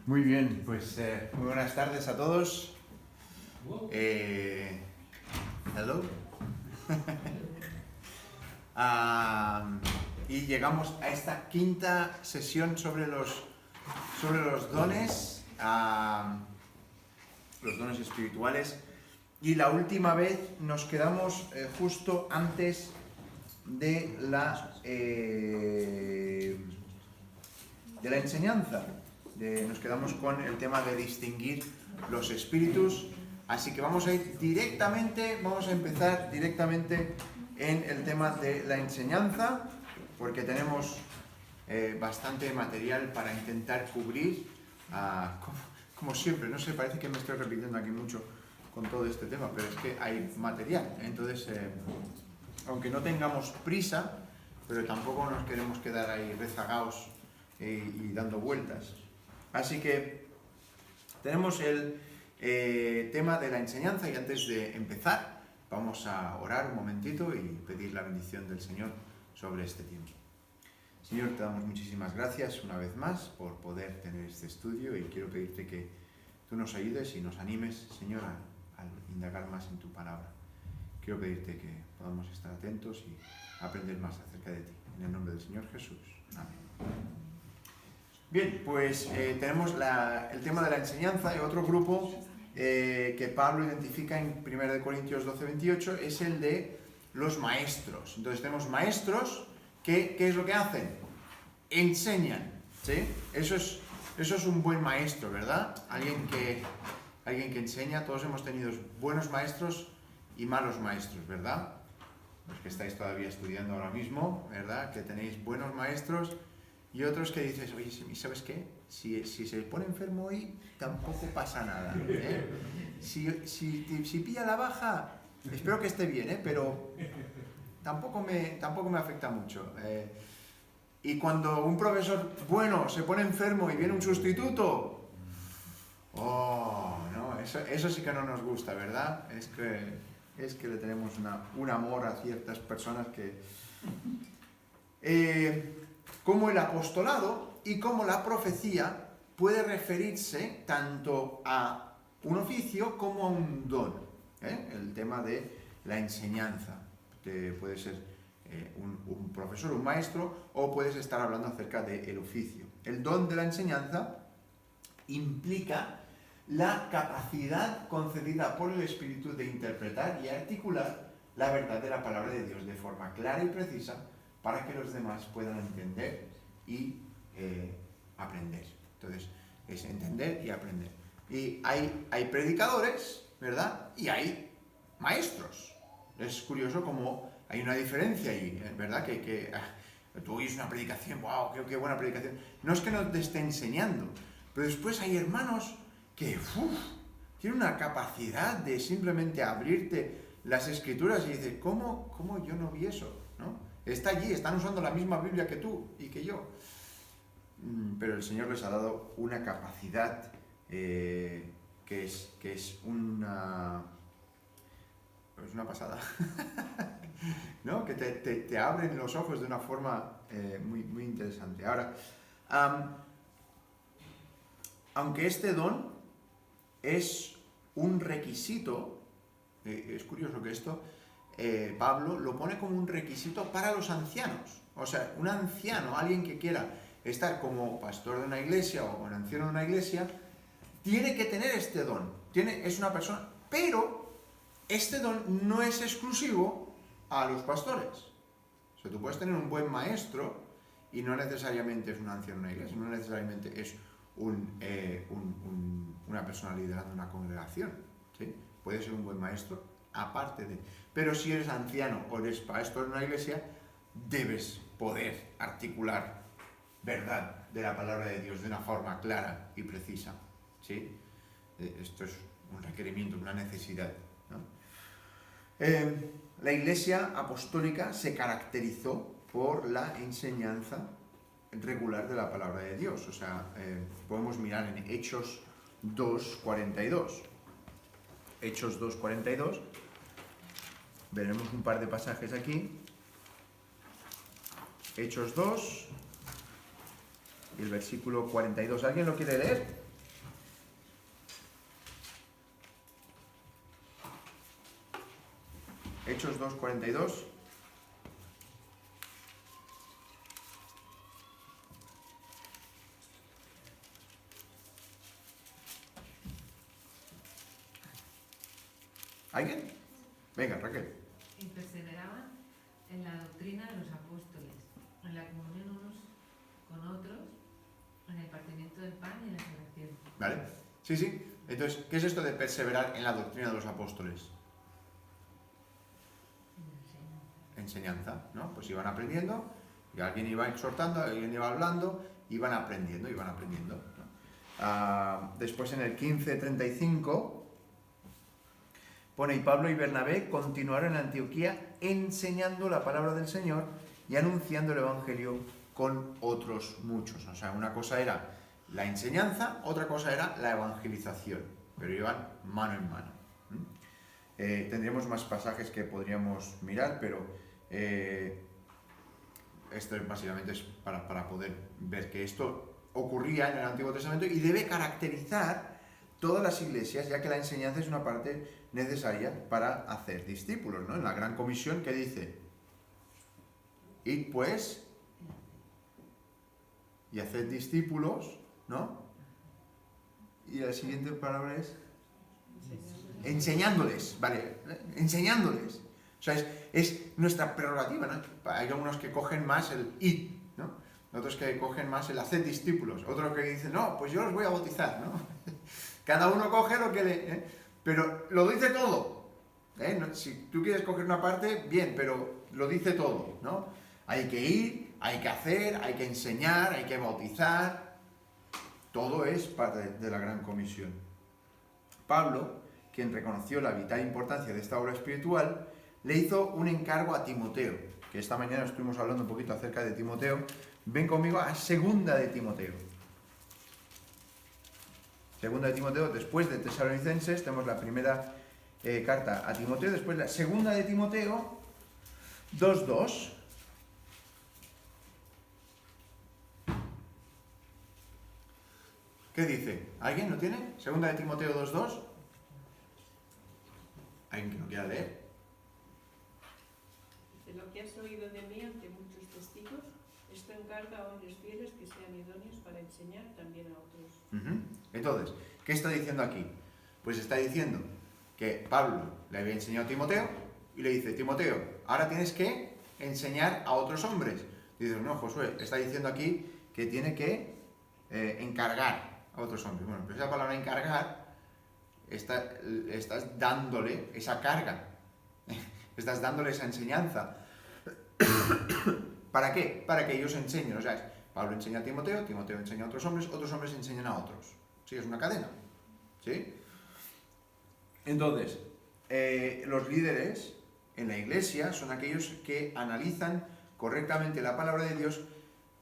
Muy bien, pues muy buenas tardes a todos. Hello. Y llegamos a esta quinta sesión sobre los dones, los dones espirituales. Y la última vez nos quedamos justo antes de la enseñanza. Nos quedamos con el tema de distinguir los espíritus, así que vamos a empezar directamente en el tema de la enseñanza, porque tenemos bastante material para intentar cubrir, como siempre, no sé, parece que me estoy repitiendo aquí mucho con todo este tema, pero es que hay material, entonces, aunque no tengamos prisa, pero tampoco nos queremos quedar ahí rezagados y dando vueltas. Así que tenemos el tema de la enseñanza, y antes de empezar vamos a orar un momentito y pedir la bendición del Señor sobre este tiempo. Señor, te damos muchísimas gracias una vez más por poder tener este estudio, y quiero pedirte que tú nos ayudes y nos animes, Señor, a indagar más en tu palabra. Quiero pedirte que podamos estar atentos y aprender más acerca de ti. En el nombre del Señor Jesús. Amén. Bien, pues tenemos el tema de la enseñanza, y otro grupo que Pablo identifica en 1 Corintios 12:28 es el de los maestros. Entonces tenemos maestros que, ¿qué es lo que hacen? Enseñan, ¿sí? Eso es un buen maestro, ¿verdad? Alguien que enseña. Todos hemos tenido buenos maestros y malos maestros, ¿verdad? Los que estáis todavía estudiando ahora mismo, ¿verdad? Que tenéis buenos maestros. Y otros que dices, oye, ¿sabes qué? Si se pone enfermo hoy, tampoco pasa nada, ¿eh? Si pilla la baja, espero que esté bien, ¿eh? Pero tampoco me afecta mucho. Y cuando un profesor bueno se pone enfermo y viene un sustituto, no, eso sí que no nos gusta, ¿verdad? Es que le tenemos un amor a ciertas personas que... Como el apostolado y como la profecía puede referirse tanto a un oficio como a un don, ¿eh? El tema de la enseñanza. Puede ser un profesor, un maestro, o puedes estar hablando acerca del oficio. El don de la enseñanza implica la capacidad concedida por el Espíritu de interpretar y articular la verdad de la palabra de Dios de forma clara y precisa, para que los demás puedan entender y aprender. Entonces, es entender y aprender. Y hay predicadores, ¿verdad? Y hay maestros. Es curioso cómo hay una diferencia ahí, ¿verdad? Que tú oyes una predicación, ¡wow! ¡Qué buena predicación! No es que no te esté enseñando, pero después hay hermanos que tienen una capacidad de simplemente abrirte las escrituras y dices, ¿cómo yo no vi eso? ¿No? Está allí, están usando la misma Biblia que tú y que yo. Pero el Señor les ha dado una capacidad que es una pasada. ¿No? Que te abren los ojos de una forma muy, muy interesante. Ahora, aunque este don es un requisito, es curioso que esto... Pablo lo pone como un requisito para los ancianos. O sea, un anciano, alguien que quiera estar como pastor de una iglesia o como anciano de una iglesia, tiene que tener este don. Es una persona, pero este don no es exclusivo a los pastores. O sea, tú puedes tener un buen maestro y no necesariamente es un anciano de una iglesia, no necesariamente es una persona liderando una congregación, ¿sí? Puede ser un buen maestro aparte de... Pero si eres anciano o eres pastor en una iglesia, debes poder articular verdad de la palabra de Dios de una forma clara y precisa, ¿sí? Esto es un requerimiento, una necesidad, ¿no? La iglesia apostólica se caracterizó por la enseñanza regular de la palabra de Dios. O sea, podemos mirar en Hechos 2:42. Hechos 2:42. Veremos un par de pasajes aquí. Hechos 2 y el versículo 42. ¿Alguien lo quiere leer? Hechos 2:42. ¿Alguien? Venga, Raquel. Y perseveraban en la doctrina de los apóstoles, en la comunión unos con otros, en el partimiento del pan y en las oraciones. ¿Vale? Sí, sí. Entonces, ¿qué es esto de perseverar en la doctrina de los apóstoles? Enseñanza, ¿no? Pues iban aprendiendo, y alguien iba exhortando, alguien iba hablando, iban aprendiendo, ¿no? Después en el 15:35 pone: y Pablo y Bernabé continuaron en Antioquía enseñando la palabra del Señor y anunciando el Evangelio con otros muchos. O sea, una cosa era la enseñanza, otra cosa era la evangelización, pero iban mano en mano. Tendríamos más pasajes que podríamos mirar, pero esto básicamente es para poder ver que esto ocurría en el Antiguo Testamento y debe caracterizar todas las iglesias, ya que la enseñanza es una parte necesaria para hacer discípulos, ¿no? En la Gran Comisión, ¿qué dice? Id pues y haced discípulos, ¿no? Y la siguiente palabra es enseñándoles, ¿vale? Enseñándoles. O sea, es nuestra prerrogativa, ¿no? Hay algunos que cogen más el id, ¿no? Otros que cogen más el hacer discípulos. Otros que dicen, no, pues yo los voy a bautizar, ¿no? Cada uno coge lo que le... Pero lo dice todo. Si tú quieres coger una parte, bien, pero lo dice todo, ¿no? Hay que ir, hay que hacer, hay que enseñar, hay que bautizar. Todo es parte de la Gran Comisión. Pablo, quien reconoció la vital importancia de esta obra espiritual, le hizo un encargo a Timoteo, que esta mañana estuvimos hablando un poquito acerca de Timoteo. Ven conmigo a Segunda de Timoteo. Segunda de Timoteo, después de Tesalonicenses, tenemos la primera carta a Timoteo, después la Segunda de Timoteo 2:2. ¿Qué dice? ¿Alguien lo tiene? Segunda de Timoteo 2:2. ¿Alguien que no quiera leer? De lo que has oído de mí ante muchos testigos, esto encarga a hombres fieles que sean idóneos para enseñar también a otros. Entonces, ¿qué está diciendo aquí? Pues está diciendo que Pablo le había enseñado a Timoteo y le dice, Timoteo, ahora tienes que enseñar a otros hombres. Y dice, no, Josué, está diciendo aquí que tiene que encargar a otros hombres. Bueno, pues esa palabra encargar, estás dándole esa carga, estás dándole esa enseñanza. ¿Para qué? Para que ellos enseñen. O sea, Pablo enseña a Timoteo, Timoteo enseña a otros hombres enseñan a otros. Sí, es una cadena. ¿Sí? Entonces, los líderes en la iglesia son aquellos que analizan correctamente la palabra de Dios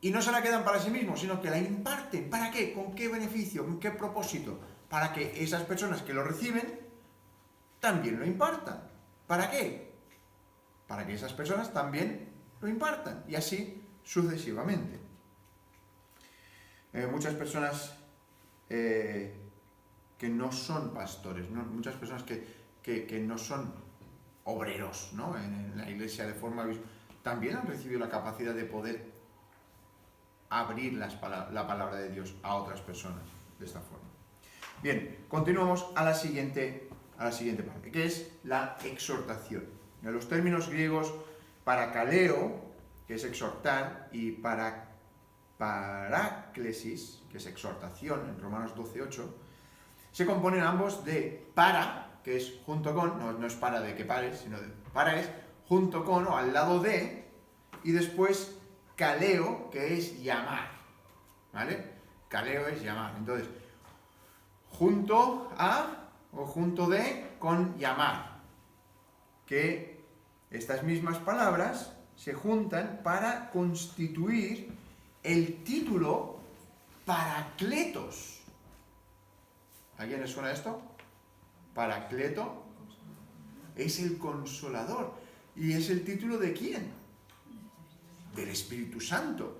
y no se la quedan para sí mismos, sino que la imparten. ¿Para qué? ¿Con qué beneficio? ¿Con qué propósito? Para que esas personas que lo reciben también lo impartan. ¿Para qué? Para que esas personas también lo impartan, y así sucesivamente. Muchas personas que no son pastores, ¿no? Muchas personas que no son obreros, ¿no? En la iglesia de forma visual, también han recibido la capacidad de poder abrir la palabra de Dios a otras personas de esta forma. Bien, continuamos a la siguiente parte, que es la exhortación. Los términos griegos parakaleo, que es exhortar, y paráclesis, que es exhortación, en Romanos 12:8, se componen ambos de para, que es junto con, no es para de que pares, sino de para es junto con o al lado de, y después kaleo, que es llamar, ¿vale? Kaleo es llamar. Entonces, junto a o junto de con llamar, que estas mismas palabras se juntan para constituir el título Paracletos. ¿A quién le suena esto? Paracleto es el consolador. ¿Y es el título de quién? Del Espíritu Santo.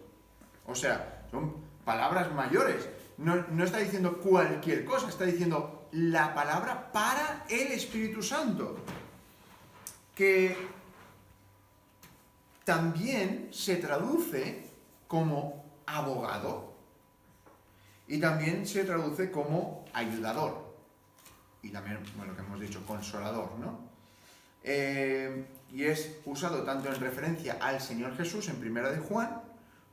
O sea, son palabras mayores. No está diciendo cualquier cosa, está diciendo la palabra para el Espíritu Santo, que también se traduce como abogado y también se traduce como ayudador y también, bueno, lo que hemos dicho, consolador, ¿no? Y es usado tanto en referencia al Señor Jesús en Primera de Juan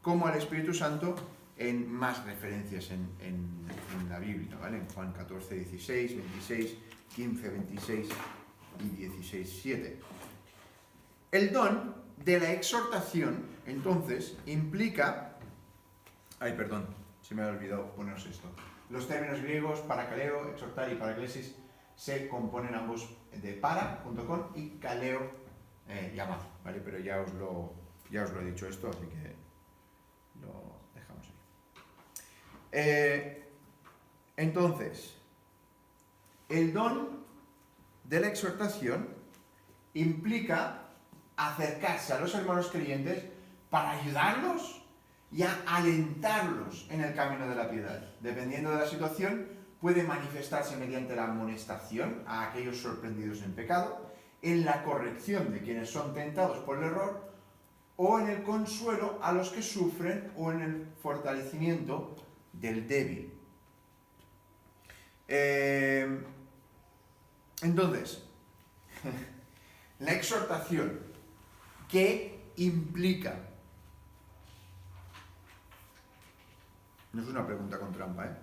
como al Espíritu Santo en más referencias en la Biblia, ¿vale? En Juan 14, 16, 26, 15, 26 y 16, 7. El don de la exhortación, entonces, implica... Ay, perdón, se me ha olvidado poneros esto. Los términos griegos parakaleo, exhortar y paraklesis se componen ambos de para, junto con, y kaleo, llamar, ¿vale? Pero ya os lo he dicho esto, así que lo dejamos ahí. Entonces, el don de la exhortación implica acercarse a los hermanos creyentes para ayudarlos y a alentarlos en el camino de la piedad. Dependiendo de la situación, puede manifestarse mediante la amonestación a aquellos sorprendidos en pecado, en la corrección de quienes son tentados por el error, o en el consuelo a los que sufren, o en el fortalecimiento del débil. Entonces, la exhortación, ¿qué implica? No es una pregunta con trampa, ¿eh?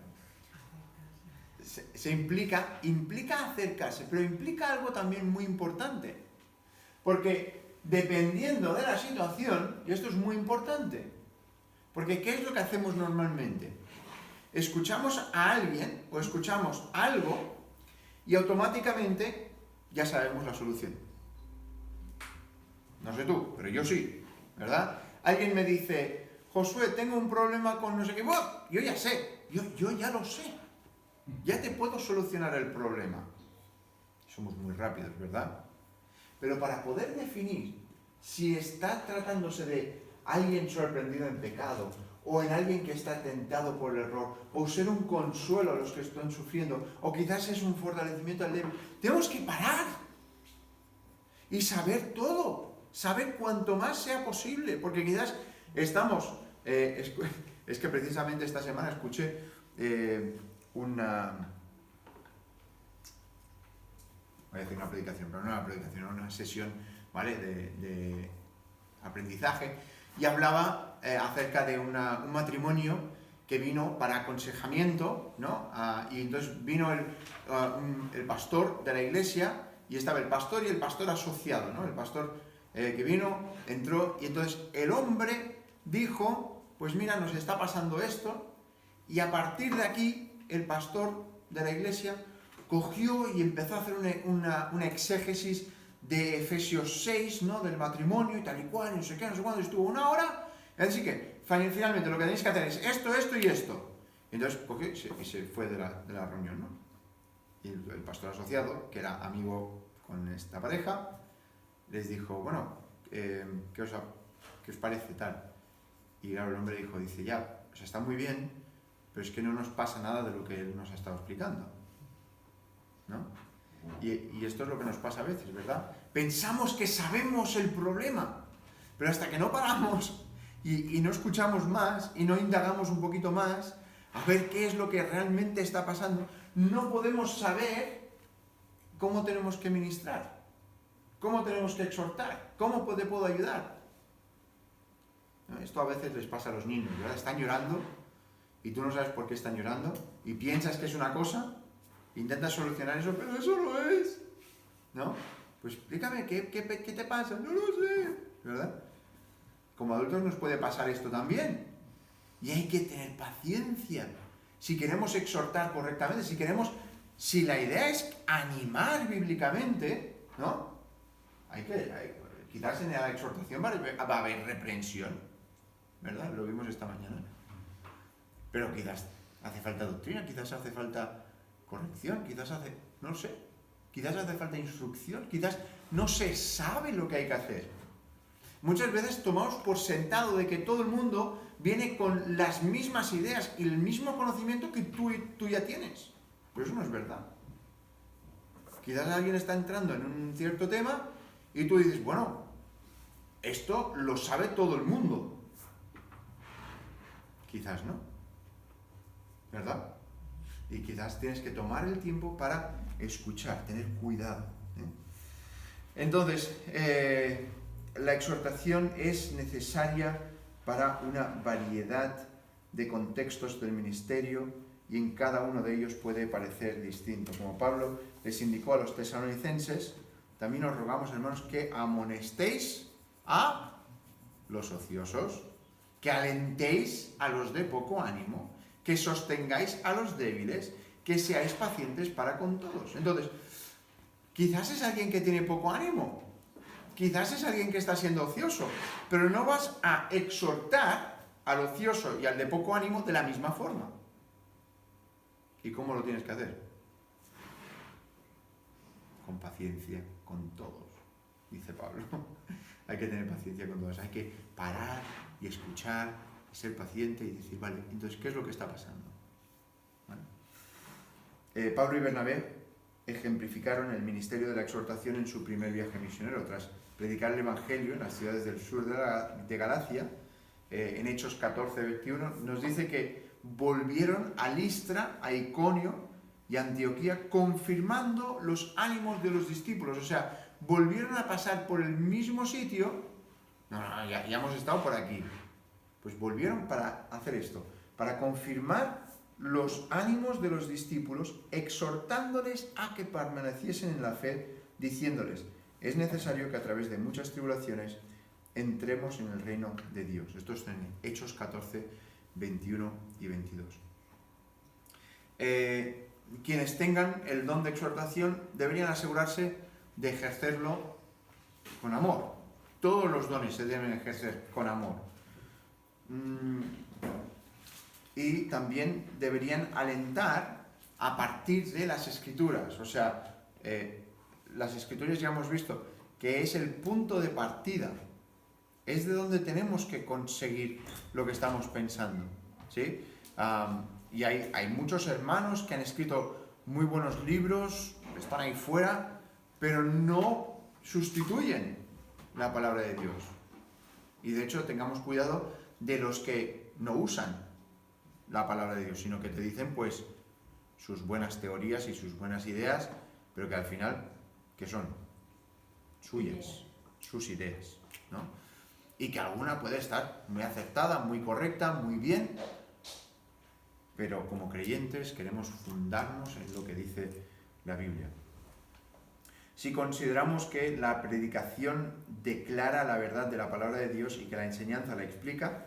Implica acercarse, pero implica algo también muy importante. Porque dependiendo de la situación, y esto es muy importante, porque ¿qué es lo que hacemos normalmente? Escuchamos a alguien o escuchamos algo y automáticamente ya sabemos la solución. No sé tú, pero yo sí, ¿verdad? Alguien me dice, Josué, tengo un problema con no sé qué. ¡Buah! Yo ya sé, yo ya lo sé. Ya te puedo solucionar el problema. Somos muy rápidos, ¿verdad? Pero para poder definir si está tratándose de alguien sorprendido en pecado, o en alguien que está tentado por el error, o ser un consuelo a los que están sufriendo, o quizás es un fortalecimiento al débil, tenemos que parar y saber todo, saber cuanto más sea posible, porque quizás estamos... es que precisamente esta semana escuché una predicación, pero no una predicación, una sesión, ¿vale? de aprendizaje, y hablaba acerca de un matrimonio que vino para aconsejamiento, ¿no? Y entonces vino el pastor de la iglesia, y estaba el pastor y el pastor asociado, ¿no? El pastor que vino, entró, y entonces el hombre dijo, pues mira, nos está pasando esto, y a partir de aquí, el pastor de la iglesia cogió y empezó a hacer una exégesis de Efesios 6, ¿no? Del matrimonio y tal y cual, no sé qué, no sé cuándo, estuvo 1 hora. Así que, finalmente, lo que tenéis que hacer es esto, esto y esto. Entonces cogió y se fue de la reunión, ¿no? Y el pastor asociado, que era amigo con esta pareja, les dijo, bueno, ¿qué os parece tal? Y claro, el hombre dice, ya, o sea, está muy bien, pero es que no nos pasa nada de lo que él nos ha estado explicando, ¿no? Y esto es lo que nos pasa a veces, ¿verdad? Pensamos que sabemos el problema, pero hasta que no paramos y no escuchamos más y no indagamos un poquito más a ver qué es lo que realmente está pasando, no podemos saber cómo tenemos que ministrar, cómo tenemos que exhortar, cómo te puedo ayudar. ¿No? Esto a veces les pasa a los niños, ¿verdad? Están llorando y tú no sabes por qué están llorando y piensas que es una cosa, intentas solucionar eso, pero eso no es, ¿no? Pues explícame, ¿qué te pasa? No lo sé, ¿verdad? Como adultos nos puede pasar esto también. Y hay que tener paciencia. Si queremos exhortar correctamente, si la idea es animar bíblicamente, ¿no? Quizás en la exhortación va a haber reprensión, ¿verdad? Lo vimos esta mañana. Pero quizás hace falta doctrina, quizás hace falta corrección, no sé, quizás hace falta instrucción, quizás no se sabe lo que hay que hacer. Muchas veces tomamos por sentado de que todo el mundo viene con las mismas ideas y el mismo conocimiento que tú ya tienes. Pero eso no es verdad. Quizás alguien está entrando en un cierto tema Y tú dices, bueno, esto lo sabe todo el mundo. Quizás no, ¿verdad? Y quizás tienes que tomar el tiempo para escuchar, tener cuidado. Entonces, la exhortación es necesaria para una variedad de contextos del ministerio y en cada uno de ellos puede parecer distinto. Como Pablo les indicó a los tesalonicenses, también os rogamos, hermanos, que amonestéis a los ociosos, que alentéis a los de poco ánimo, que sostengáis a los débiles, que seáis pacientes para con todos. Entonces, quizás es alguien que tiene poco ánimo, quizás es alguien que está siendo ocioso, pero no vas a exhortar al ocioso y al de poco ánimo de la misma forma. ¿Y cómo lo tienes que hacer? Con paciencia con todos, dice Pablo. Hay que tener paciencia con todos, hay que parar y escuchar, ser paciente y decir, vale, entonces, ¿qué es lo que está pasando? ¿Vale? Pablo y Bernabé ejemplificaron el ministerio de la exhortación en su primer viaje misionero, tras predicar el Evangelio en las ciudades del sur de Galacia. En Hechos 14:21 nos dice que volvieron a Listra, a Iconio y a Antioquía, confirmando los ánimos de los discípulos. O sea, volvieron a pasar por el mismo sitio. Ya hemos estado por aquí. Pues volvieron para hacer esto, para confirmar los ánimos de los discípulos, exhortándoles a que permaneciesen en la fe, diciéndoles, es necesario que a través de muchas tribulaciones entremos en el reino de Dios. Esto está en Hechos 14, 21 y 22. Quienes tengan el don de exhortación deberían asegurarse de ejercerlo con amor. Todos los dones se deben ejercer con amor. Y también deberían alentar a partir de las Escrituras. O sea, las Escrituras ya hemos visto que es el punto de partida. Es de donde tenemos que conseguir lo que estamos pensando, ¿sí? Y hay muchos hermanos que han escrito muy buenos libros, están ahí fuera, pero no sustituyen la palabra de Dios. Y de hecho, tengamos cuidado de los que no usan la palabra de Dios, sino que te dicen, pues, sus buenas teorías y sus buenas ideas, pero que al final, ¿qué son? Suyas, sus ideas, ¿no? Y que alguna puede estar muy acertada, muy correcta, muy bien, pero como creyentes queremos fundarnos en lo que dice la Biblia. Si consideramos que la predicación declara la verdad de la palabra de Dios y que la enseñanza la explica,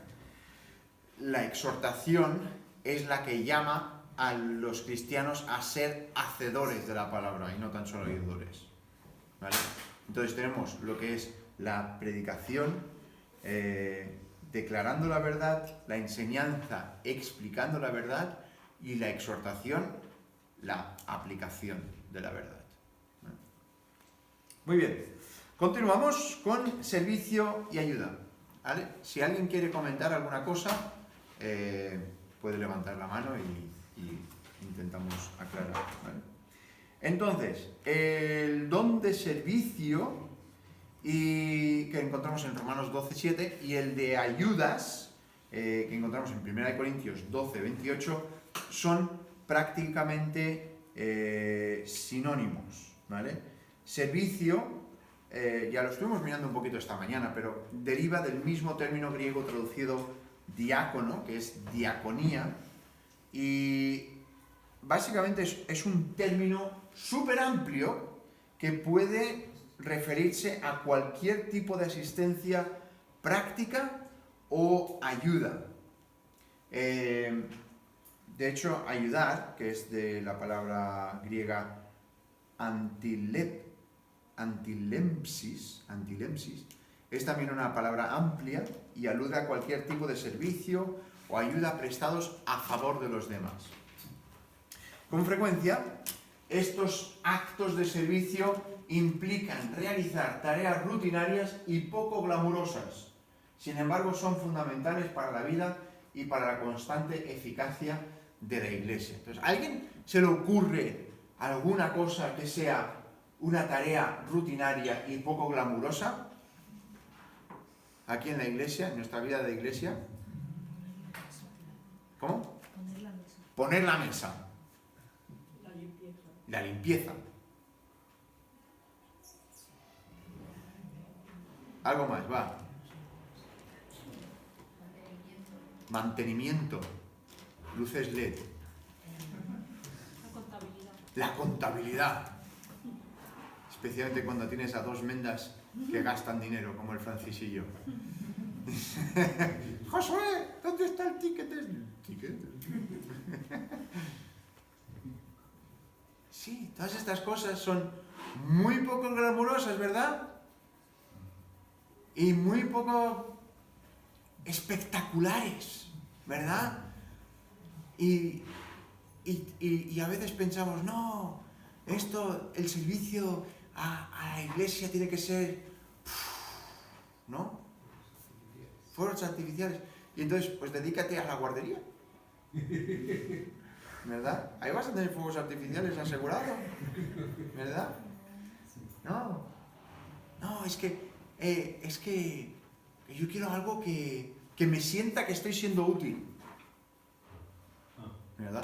la exhortación es la que llama a los cristianos a ser hacedores de la palabra y no tan solo oidores, ¿vale? Entonces tenemos lo que es la predicación, declarando la verdad, la enseñanza explicando la verdad y la exhortación, la aplicación de la verdad. Muy bien, continuamos con servicio y ayuda, ¿vale? Si alguien quiere comentar alguna cosa, puede levantar la mano y intentamos aclarar, ¿vale? Entonces, el don de servicio y que encontramos en Romanos 12:7 y el de ayudas que encontramos en 1 Corintios 12:28 son prácticamente sinónimos, ¿vale? Servicio, ya lo estuvimos mirando un poquito esta mañana, pero deriva del mismo término griego traducido diácono, que es diaconía, y básicamente es un término súper amplio que puede referirse a cualquier tipo de asistencia práctica o ayuda. De hecho, ayudar, que es de la palabra griega antilempsis, es también una palabra amplia y alude a cualquier tipo de servicio o ayuda prestados a favor de los demás. Con frecuencia, estos actos de servicio implican realizar tareas rutinarias y poco glamurosas. Sin embargo, son fundamentales para la vida y para la constante eficacia de la Iglesia. Entonces, ¿a alguien se le ocurre alguna cosa que sea una tarea rutinaria y poco glamurosa aquí en la iglesia, en nuestra vida de iglesia? ¿Cómo? Poner la mesa. Poner la mesa, La limpieza. la limpieza. Algo más, va. Mantenimiento. Luces LED. La contabilidad. La contabilidad. Especialmente cuando tienes a dos mendas que gastan dinero, como el Francisillo. Josué, ¿dónde está el ticket? ¿El ticket? Sí, todas estas cosas son muy poco glamurosas, ¿verdad? Y muy poco espectaculares, ¿verdad? Y a veces pensamos, no, esto, el servicio a la iglesia tiene que ser, ¿no? Fuegos artificiales. Y entonces, pues dedícate a la guardería, ¿verdad? Ahí vas a tener fuegos artificiales asegurado, ¿verdad? No, es que yo quiero algo que me sienta que estoy siendo útil, ¿verdad?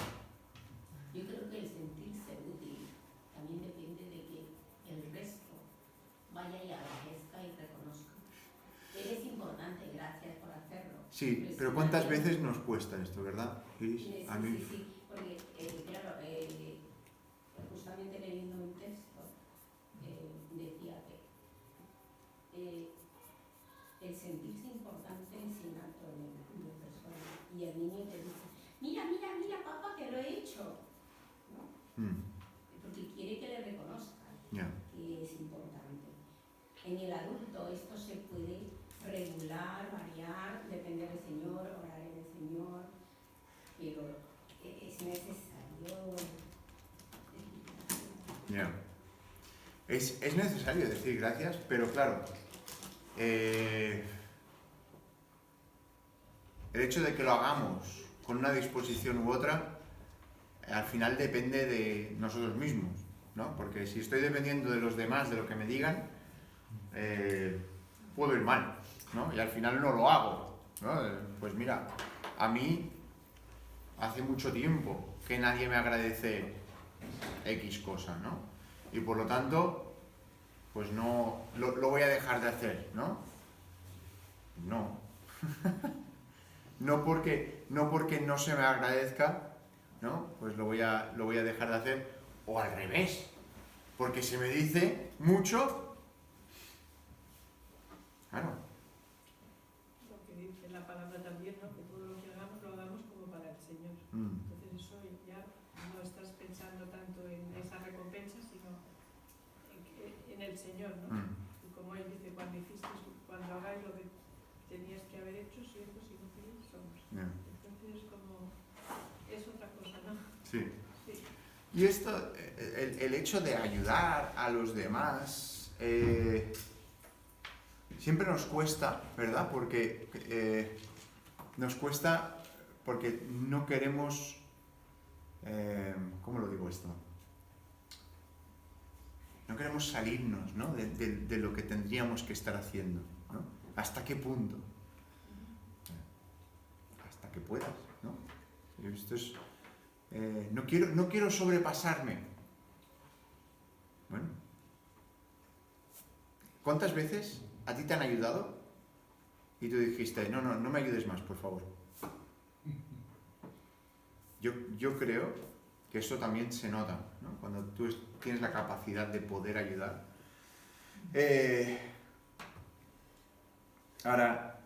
Yo creo que el sentirse útil también depende de que el resto vaya y agradezca y reconozca. Eres importante, gracias por hacerlo. Sí, pero ¿cuántas veces nos cuesta esto, verdad? Sí, A mí. sí, porque claro, justamente leyendo un texto decía que el sentirse importante es innato en la persona y el niño te dice, mira papá que lo he hecho, ¿no? Porque quiere que le reconozcan que es importante. En el adulto esto se puede regular, variar, depender del Señor, orar en el Señor, pero es necesario. Es necesario decir gracias, pero claro, el hecho de que lo hagamos con una disposición u otra, al final depende de nosotros mismos, ¿no? Porque si estoy dependiendo de los demás, de lo que me digan, puedo ir mal, ¿no? Y al final no lo hago, ¿no? Pues mira, a mí hace mucho tiempo que nadie me agradece X cosa, ¿no? Y por lo tanto, pues no, lo voy a dejar de hacer, ¿no? No. no porque no se me agradezca, ¿no? Pues lo voy a dejar de hacer, o al revés, porque se me dice mucho, claro. Lo que dice la palabra también, ¿no? Que todo lo que hagamos lo hagamos como para el Señor. Entonces eso ya no estás pensando tanto en esa recompensa, sino en el Señor, ¿no? Y como él dice, cuando hagáis lo que tenías que haber hecho, siervos y no somos. Entonces es otra cosa, ¿no? Sí. Y esto, el hecho de ayudar a los demás, siempre nos cuesta, ¿verdad? Porque nos cuesta porque no queremos, ¿cómo lo digo esto? No queremos salirnos, ¿no? de lo que tendríamos que estar haciendo, ¿no? ¿Hasta qué punto? Hasta que puedas, ¿no? Esto es, no quiero sobrepasarme. Bueno, ¿cuántas veces a ti te han ayudado y tú dijiste, no me ayudes más, por favor? Yo creo que eso también se nota, ¿no? Cuando tú tienes la capacidad de poder ayudar. Ahora,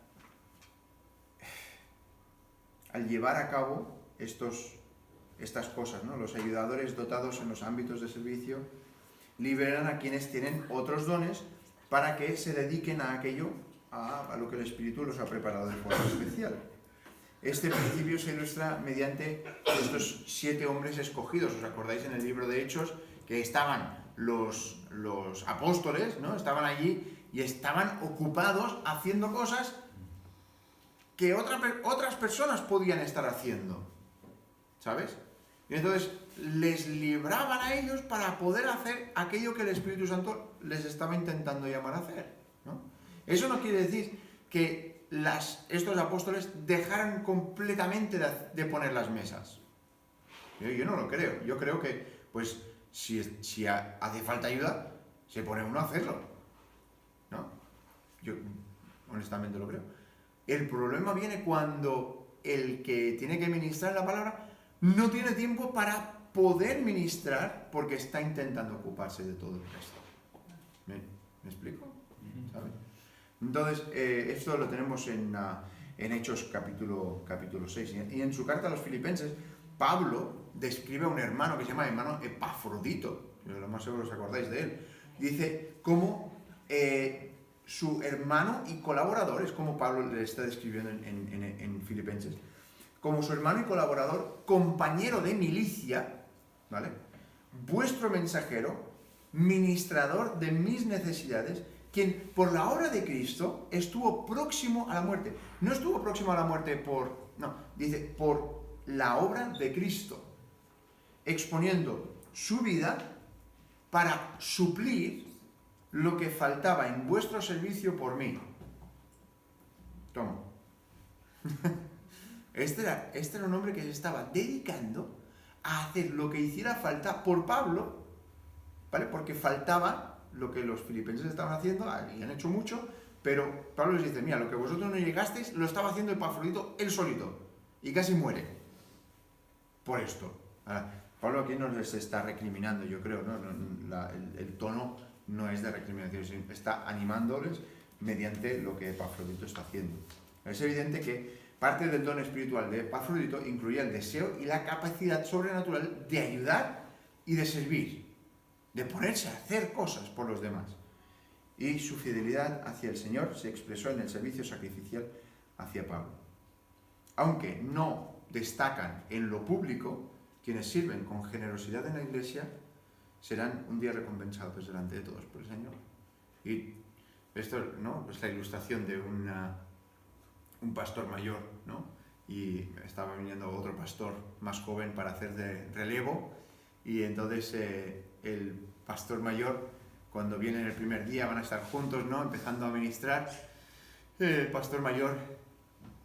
al llevar a cabo estas cosas, ¿no? Los ayudadores dotados en los ámbitos de servicio liberan a quienes tienen otros dones para que se dediquen a aquello, a lo que el Espíritu los ha preparado de forma especial. Este principio se ilustra mediante estos 7 hombres escogidos. ¿Os acordáis en el libro de Hechos que estaban los apóstoles, ¿no? Estaban allí y estaban ocupados haciendo cosas que otras personas podían estar haciendo, ¿sabes? Y entonces les libraban a ellos para poder hacer aquello que el Espíritu Santo les estaba intentando llamar a hacer, ¿no? Eso no quiere decir que estos apóstoles dejaran completamente de poner las mesas. Yo no lo creo. Yo creo que, pues, si hace falta ayuda, se pone uno a hacerlo, ¿no? Yo honestamente lo creo. El problema viene cuando el que tiene que ministrar la palabra no tiene tiempo para poder ministrar porque está intentando ocuparse de todo el resto. ¿Me explico? ¿Sabes? Entonces, esto lo tenemos en Hechos capítulo 6. Y en su carta a los filipenses, Pablo describe a un hermano que se llama hermano Epafrodito. Lo más seguro os acordáis de él. Dice cómo su hermano y colaborador, es como Pablo le está describiendo en Filipenses, como su hermano y colaborador, compañero de milicia, ¿vale? Vuestro mensajero, ministrador de mis necesidades, quien por la obra de Cristo estuvo próximo a la muerte. No estuvo próximo a la muerte dice por la obra de Cristo, exponiendo su vida para suplir lo que faltaba en vuestro servicio por mí. Toma. Este era un hombre que se estaba dedicando a hacer lo que hiciera falta por Pablo, ¿vale? Porque faltaba lo que los filipenses estaban haciendo, y han hecho mucho, pero Pablo les dice, mira, lo que vosotros no llegasteis, lo estaba haciendo Epafrodito él solito, y casi muere por esto. Ahora, Pablo aquí no les está recriminando, yo creo, ¿no? El tono no es de recriminación, sino está animándoles mediante lo que Epafrodito está haciendo. Es evidente que parte del don espiritual de Epafrodito incluía el deseo y la capacidad sobrenatural de ayudar y de servir, de ponerse a hacer cosas por los demás. Y su fidelidad hacia el Señor se expresó en el servicio sacrificial hacia Pablo. Aunque no destacan en lo público, quienes sirven con generosidad en la iglesia serán un día recompensados delante de todos por el Señor. Y esto, ¿no? Es la ilustración de un pastor mayor, ¿no? Y estaba viniendo otro pastor más joven para hacer de relevo, y entonces el pastor mayor, cuando viene el primer día, van a estar juntos, ¿no? Empezando a ministrar. El pastor mayor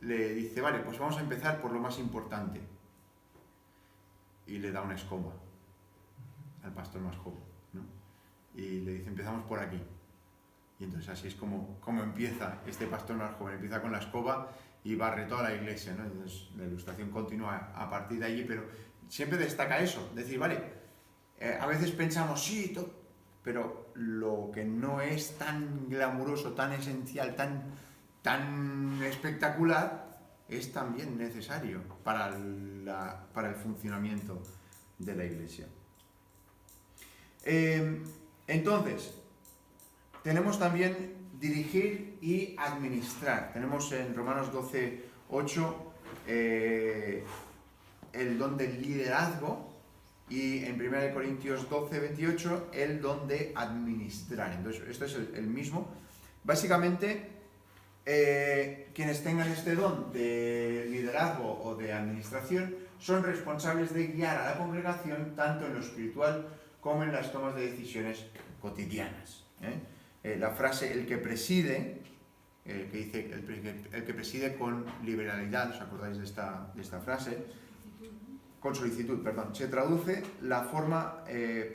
le dice, vale, pues vamos a empezar por lo más importante. Y le da una escoba al pastor más joven, ¿no? Y le dice, empezamos por aquí. Y entonces así es como empieza este pastor más joven. Empieza con la escoba y barre toda la iglesia, ¿no? Entonces la ilustración continúa a partir de allí, pero siempre destaca eso. Decir, vale, a veces pensamos, sí, pero lo que no es tan glamuroso, tan esencial, tan espectacular, es también necesario para el funcionamiento de la iglesia. Entonces, tenemos también dirigir y administrar. Tenemos en Romanos 12:8 el don del liderazgo, y en 1 Corintios 12:28 el don de administrar. Entonces, esto es el mismo. Básicamente, quienes tengan este don de liderazgo o de administración son responsables de guiar a la congregación tanto en lo espiritual como en las tomas de decisiones cotidianas. La frase el que preside, que dice el que preside con liberalidad, ¿os acordáis de esta frase? Con solicitud, perdón. Se traduce la forma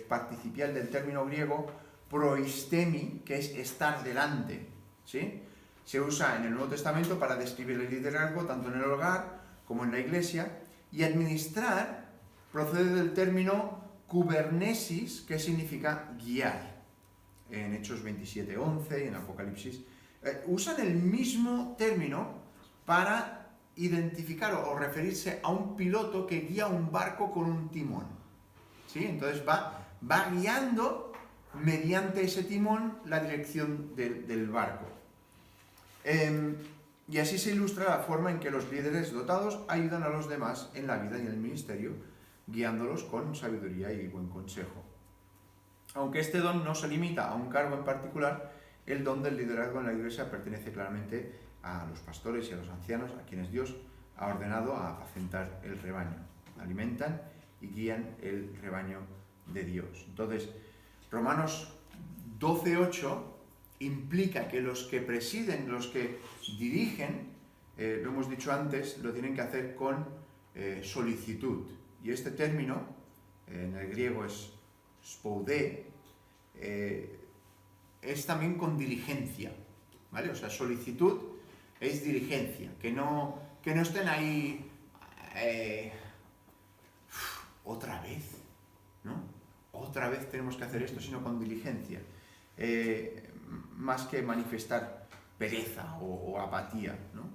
participial del término griego proistemi, que es estar delante, ¿sí? Se usa en el Nuevo Testamento para describir el liderazgo tanto en el hogar como en la iglesia, y administrar procede del término kubernesis, que significa guiar. En Hechos 27:11 y en Apocalipsis usan el mismo término para identificar o referirse a un piloto que guía un barco con un timón, ¿sí? Entonces va guiando mediante ese timón la dirección del barco. Y así se ilustra la forma en que los líderes dotados ayudan a los demás en la vida y en el ministerio, guiándolos con sabiduría y buen consejo. Aunque este don no se limita a un cargo en particular, el don del liderazgo en la iglesia pertenece claramente a los pastores y a los ancianos, a quienes Dios ha ordenado a apacentar el rebaño. Alimentan y guían el rebaño de Dios. Entonces, Romanos 12:8 implica que los que presiden, los que dirigen, lo hemos dicho antes, lo tienen que hacer con solicitud. Y este término, en el griego es spoudé, es también con diligencia, ¿vale? O sea, solicitud es diligencia, que no estén ahí otra vez, ¿no? Otra vez tenemos que hacer esto, sino con diligencia, más que manifestar pereza o apatía, ¿no?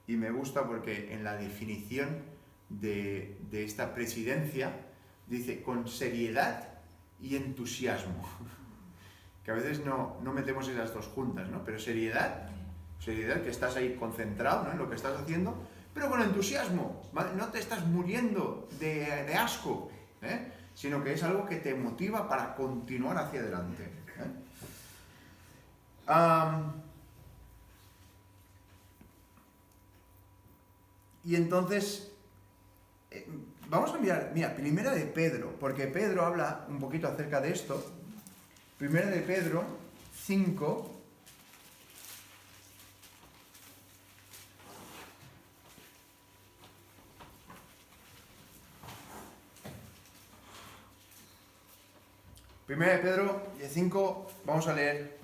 Y me gusta porque en la definición de esta presidencia dice con seriedad y entusiasmo, que a veces no metemos esas dos juntas, ¿no? Pero seriedad, que estás ahí concentrado, ¿no?, en lo que estás haciendo, pero con entusiasmo, ¿vale? No te estás muriendo de asco, sino que es algo que te motiva para continuar hacia adelante. Y entonces, vamos a mirar, mira, Primera de Pedro, porque Pedro habla un poquito acerca de esto. Primera de Pedro 5. Primera de Pedro 5, vamos a leer.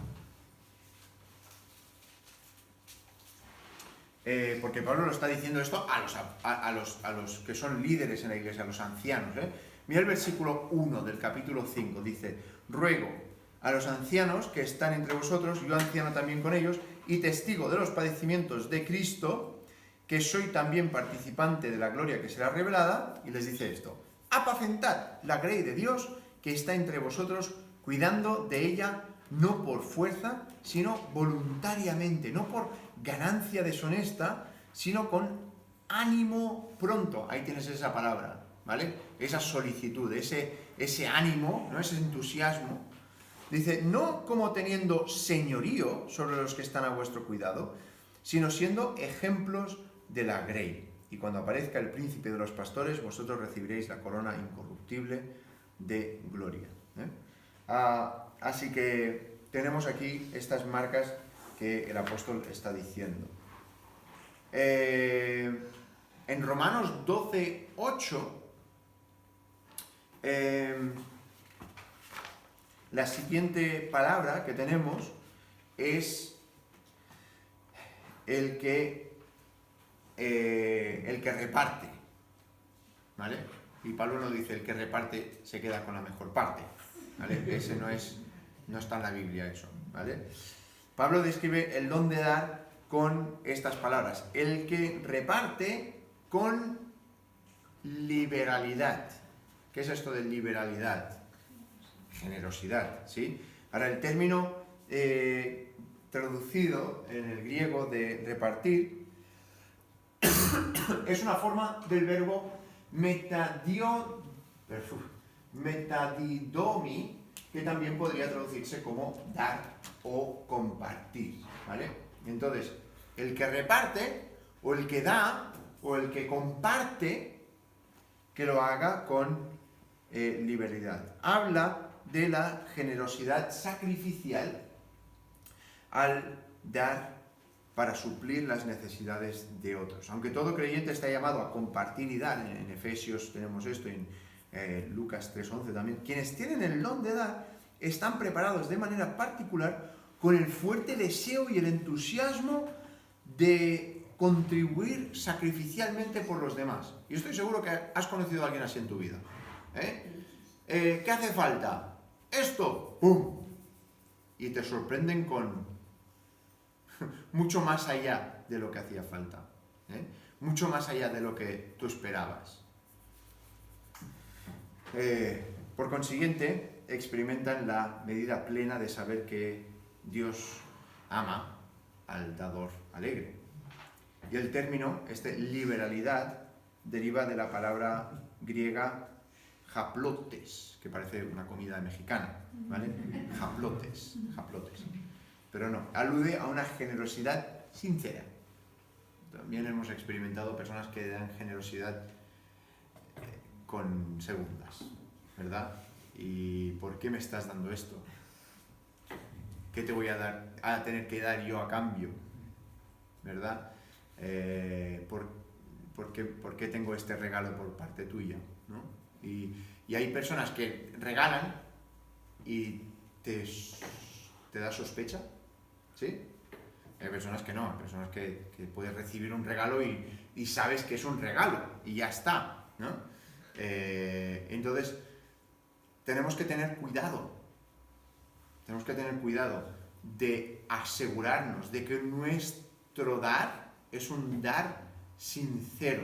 Porque Pablo lo está diciendo esto a los que son líderes en la iglesia, a los ancianos. Mira el versículo 1 del capítulo 5, dice: ruego a los ancianos que están entre vosotros, yo anciano también con ellos, y testigo de los padecimientos de Cristo, que soy también participante de la gloria que será revelada, y les dice esto: apacentad la grey de Dios que está entre vosotros, cuidando de ella no por fuerza, sino voluntariamente, no por ganancia deshonesta, sino con ánimo pronto. Ahí tienes esa palabra, ¿vale? Esa solicitud, ese ánimo, ¿no?, ese entusiasmo. Dice, no como teniendo señorío sobre los que están a vuestro cuidado, sino siendo ejemplos de la grey. Y cuando aparezca el príncipe de los pastores, vosotros recibiréis la corona incorruptible de gloria. Así que tenemos aquí estas marcas que el apóstol está diciendo. En Romanos 12:8, la siguiente palabra que tenemos es el que reparte, ¿vale? Y Pablo no dice el que reparte se queda con la mejor parte, ¿vale? Ese no está en la Biblia eso, ¿vale? Pablo describe el don de dar con estas palabras: el que reparte con liberalidad. ¿Qué es esto de liberalidad? Generosidad, ¿sí? Ahora, el término traducido en el griego de repartir es una forma del verbo metadidomi, que también podría traducirse como dar o compartir, ¿vale? Entonces, el que reparte, o el que da, o el que comparte, que lo haga con liberalidad. Habla de la generosidad sacrificial al dar para suplir las necesidades de otros. Aunque todo creyente está llamado a compartir y dar, en Efesios tenemos esto, en Lucas 3:11 también, quienes tienen el don de dar están preparados de manera particular con el fuerte deseo y el entusiasmo de contribuir sacrificialmente por los demás. Y estoy seguro que has conocido a alguien así en tu vida. ¿Qué hace falta? Esto, ¡pum! Y te sorprenden con mucho más allá de lo que hacía falta, mucho más allá de lo que tú esperabas. Por consiguiente, experimentan la medida plena de saber que Dios ama al dador alegre. Y el término, liberalidad, deriva de la palabra griega japlotes, que parece una comida mexicana, ¿vale? Japlotes. Pero no, alude a una generosidad sincera. también hemos experimentado personas que dan generosidad con segundas, ¿verdad? ¿Y por qué me estás dando esto? ¿Qué te voy a tener que dar yo a cambio? ¿Verdad? ¿Por qué tengo este regalo por parte tuya? ¿No? Y hay personas que regalan y te da sospecha, ¿sí? Hay personas que no, hay personas que puedes recibir un regalo y sabes que es un regalo y ya está, ¿no? Entonces, tenemos que tener cuidado de asegurarnos de que nuestro dar es un dar sincero,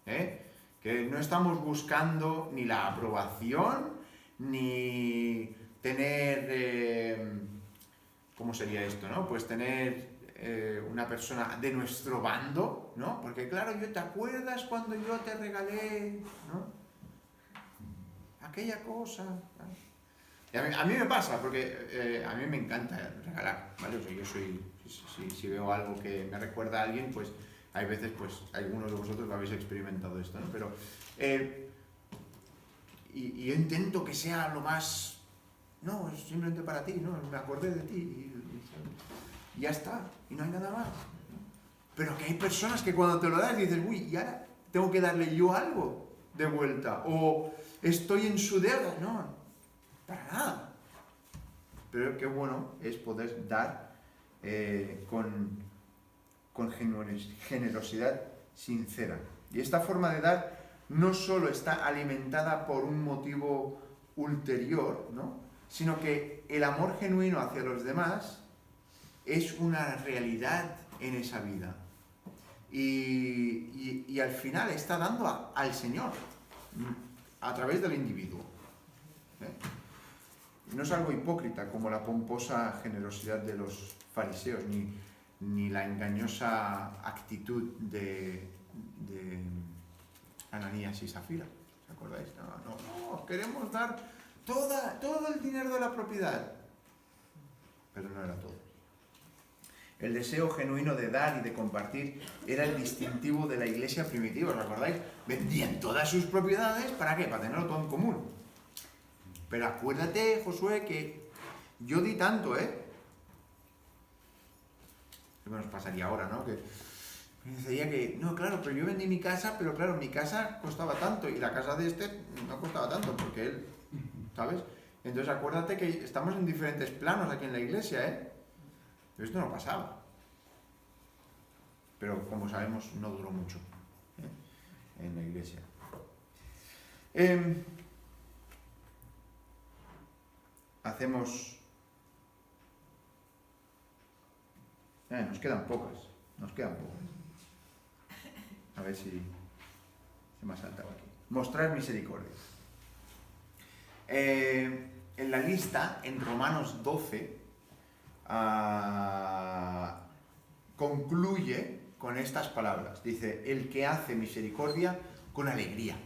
que no estamos buscando ni la aprobación, ni tener, ¿cómo sería esto, no? Pues tener una persona de nuestro bando, ¿no? Porque claro, ¿te acuerdas cuando yo te regalé, ¿no? Aquella cosa, ¿no? Y a mí me pasa, porque a mí me encanta regalar, ¿vale? O sea, yo soy, si veo algo que me recuerda a alguien, pues hay veces, pues algunos de vosotros lo habéis experimentado esto, ¿no? Pero, y yo intento que sea lo más, no, es simplemente para ti, ¿no? Me acordé de ti y ya está, y no hay nada más, ¿no? Pero que hay personas que cuando te lo das dices, uy, y ahora tengo que darle yo algo de vuelta, o estoy en su deuda, no, para nada. Pero qué bueno es poder dar con generosidad sincera. Y esta forma de dar no solo está alimentada por un motivo ulterior, ¿no? Sino que el amor genuino hacia los demás es una realidad en esa vida. Y al final está dando al Señor a través del individuo. No es algo hipócrita como la pomposa generosidad de los fariseos, ni la engañosa actitud de Ananías y Zafira. ¿Os acordáis? No, queremos dar todo el dinero de la propiedad. Pero no era todo. El deseo genuino de dar y de compartir era el distintivo de la iglesia primitiva, ¿os acordáis? Vendían todas sus propiedades, ¿para qué? Para tenerlo todo en común. Pero acuérdate, Josué, que yo di tanto, ¿Qué nos pasaría ahora, no? Que me decía que, no, claro, pero yo vendí mi casa, pero claro, mi casa costaba tanto y la casa de este no costaba tanto, porque él, ¿sabes? Entonces acuérdate que estamos en diferentes planos aquí en la iglesia, Pero esto no pasaba. Pero como sabemos, no duró mucho en la iglesia. Hacemos... nos quedan pocas. A ver si se me ha saltado aquí. Mostrar misericordia. En la lista, en Romanos 12, concluye con estas palabras. Dice, el que hace misericordia con alegría.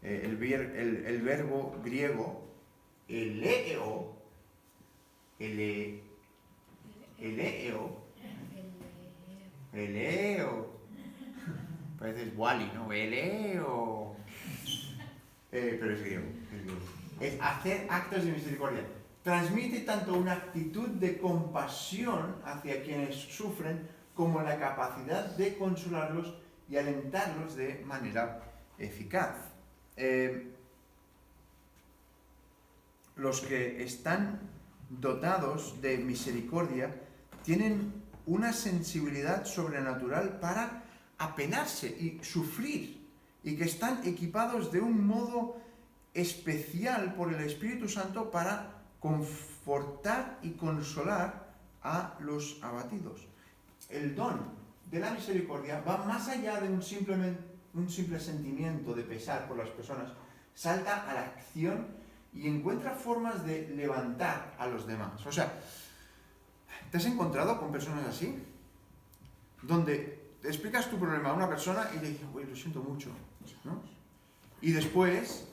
El verbo griego, eleo, parece Wally, ¿no? Eleo. Pero es griego. Es hacer actos de misericordia. Transmite tanto una actitud de compasión hacia quienes sufren como la capacidad de consolarlos y alentarlos de manera eficaz. Los que están dotados de misericordia tienen una sensibilidad sobrenatural para apenarse y sufrir, y que están equipados de un modo especial por el Espíritu Santo para confortar y consolar a los abatidos. El don de la misericordia va más allá de un simple sentimiento de pesar por las personas, salta a la acción y encuentra formas de levantar a los demás. O sea, ¿te has encontrado con personas así? Donde te explicas tu problema a una persona y le dices, güey, lo siento mucho, ¿no? Y después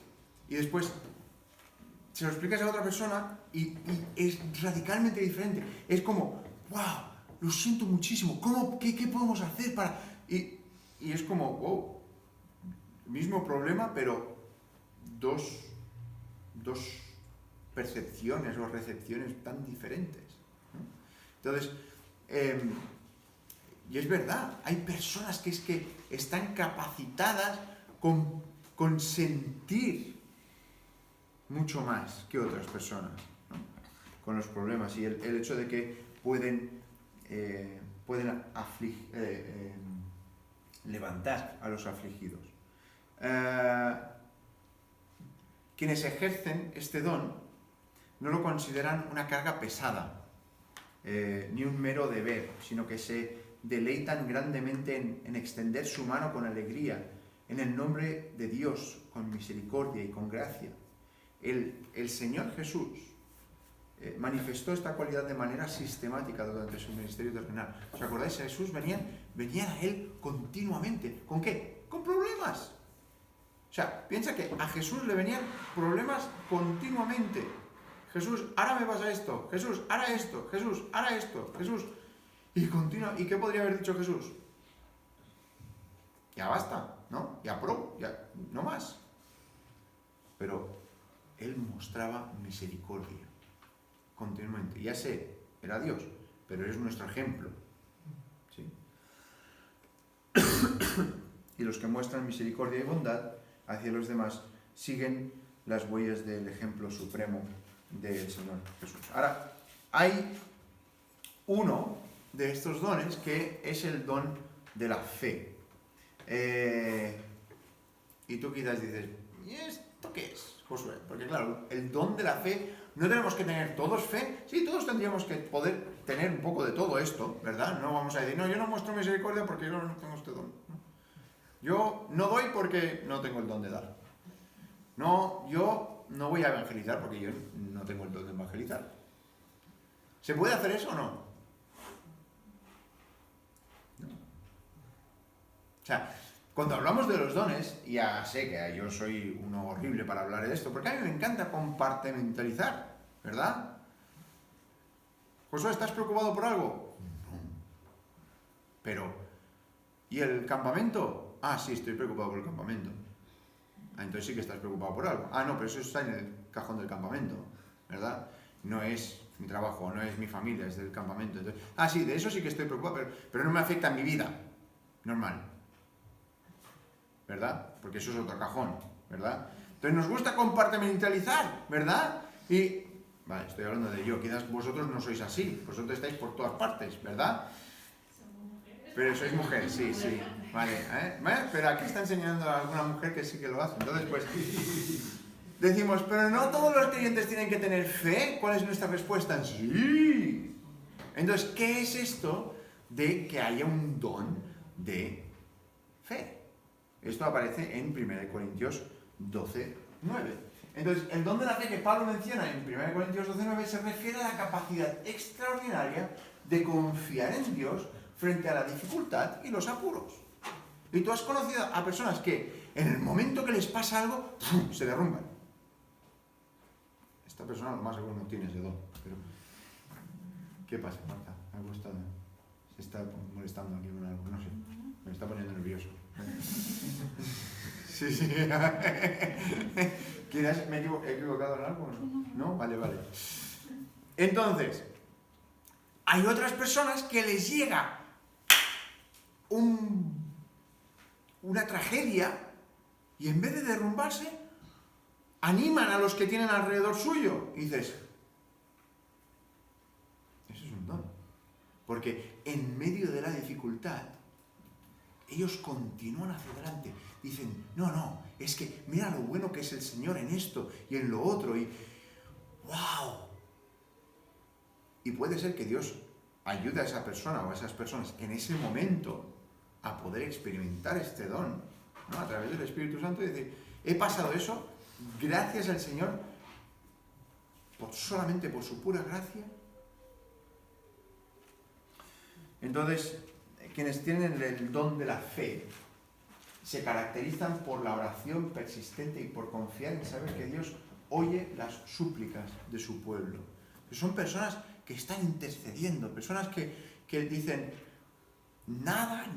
se lo explicas a otra persona y es radicalmente diferente. Es como, wow, lo siento muchísimo, ¿qué podemos hacer para...? Y es como, wow, mismo problema, pero dos percepciones o recepciones tan diferentes, ¿no? Entonces, y es verdad, hay personas que es que están capacitadas con sentir mucho más que otras personas, ¿no? Con los problemas y el hecho de que pueden levantar a los afligidos. Quienes ejercen este don no lo consideran una carga pesada, ni un mero deber, sino que se deleitan grandemente en extender su mano con alegría, en el nombre de Dios, con misericordia y con gracia. El Señor Jesús manifestó esta cualidad de manera sistemática durante su ministerio terrenal. ¿Os acordáis? A Jesús venían a Él continuamente. ¿Con qué? Con problemas. O sea, piensa que a Jesús le venían problemas continuamente. Jesús, ahora me pasa esto. Jesús, ahora esto. Jesús, ahora esto. Jesús. Y continúa. ¿Y qué podría haber dicho Jesús? Ya basta, ¿no? Ya pro, ya no más. Pero Él mostraba misericordia continuamente. Ya sé, era Dios, pero es nuestro ejemplo, ¿sí? Y los que muestran misericordia y bondad hacia los demás siguen las huellas del ejemplo supremo del Señor Jesús. Ahora, hay uno de estos dones que es el don de la fe. Y tú quizás dices, ¿y esto qué es, Josué? Porque claro, el don de la fe, no tenemos que tener todos fe. Sí, todos tendríamos que poder tener un poco de todo esto, ¿verdad? No vamos a decir, no, yo no muestro misericordia porque yo no tengo este don. Yo no doy porque no tengo el don de dar. No, yo no voy a evangelizar porque yo no tengo el don de evangelizar. ¿Se puede hacer eso o no? No. O sea, cuando hablamos de los dones, ya sé que yo soy uno horrible para hablar de esto, porque a mí me encanta compartimentalizar, ¿verdad? Josué, ¿estás preocupado por algo? No. Pero, ¿y el campamento? Ah, sí, estoy preocupado por el campamento. Ah, entonces sí que estás preocupado por algo. Ah, no, pero eso está en el cajón del campamento, ¿verdad? No es mi trabajo, no es mi familia, es del campamento. Entonces, ah, sí, de eso sí que estoy preocupado, pero no me afecta en mi vida normal, ¿verdad? Porque eso es otro cajón, ¿verdad? Entonces nos gusta compartimentalizar, ¿verdad? Y, vale, estoy hablando de yo, quizás vosotros no sois así, vosotros estáis por todas partes, ¿verdad? Pero sois mujeres, sí, sí. Vale, pero aquí está enseñando a alguna mujer que sí que lo hace. Entonces, pues, decimos, pero no todos los creyentes tienen que tener fe. ¿Cuál es nuestra respuesta? Sí. Entonces, ¿qué es esto de que haya un don de fe? Esto aparece en 1 Corintios 12, 9. Entonces, el don de la fe que Pablo menciona en 1 Corintios 12, 9 se refiere a la capacidad extraordinaria de confiar en Dios frente a la dificultad y los apuros. Y tú has conocido a personas que en el momento que les pasa algo, se derrumban. Esta persona lo más seguro no tiene ese don. Pero ¿qué pasa, Marta? Algo está, se está molestando aquí con algo, no sé. Me está poniendo nervioso. Sí, sí. ¿Quizás me he equivocado en algo? ¿No? Vale, vale. Entonces, hay otras personas que les llega una tragedia y en vez de derrumbarse, animan a los que tienen alrededor suyo. Y dices, eso es un don. Porque en medio de la dificultad, ellos continúan hacia adelante. Dicen, no, es que mira lo bueno que es el Señor en esto y en lo otro. Y ¡wow! Y puede ser que Dios ayude a esa persona o a esas personas en ese momento a poder experimentar este don, ¿no? A través del Espíritu Santo, y decir, he pasado eso gracias al Señor, solamente por su pura gracia. Entonces, quienes tienen el don de la fe se caracterizan por la oración persistente y por confiar en saber que Dios oye las súplicas de su pueblo. Son personas que están intercediendo, personas que que dicen, nada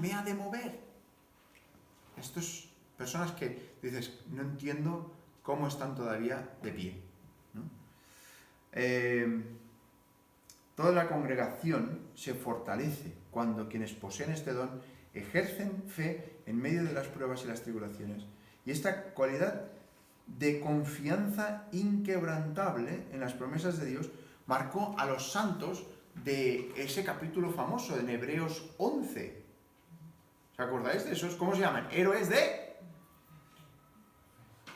me ha de mover. Estas personas que dices, no entiendo cómo están todavía de pie, ¿no? Toda la congregación se fortalece cuando quienes poseen este don ejercen fe en medio de las pruebas y las tribulaciones. Y esta cualidad de confianza inquebrantable en las promesas de Dios marcó a los santos de ese capítulo famoso en Hebreos 11. ¿Os acordáis de esos? ¿Cómo se llaman? Héroes de...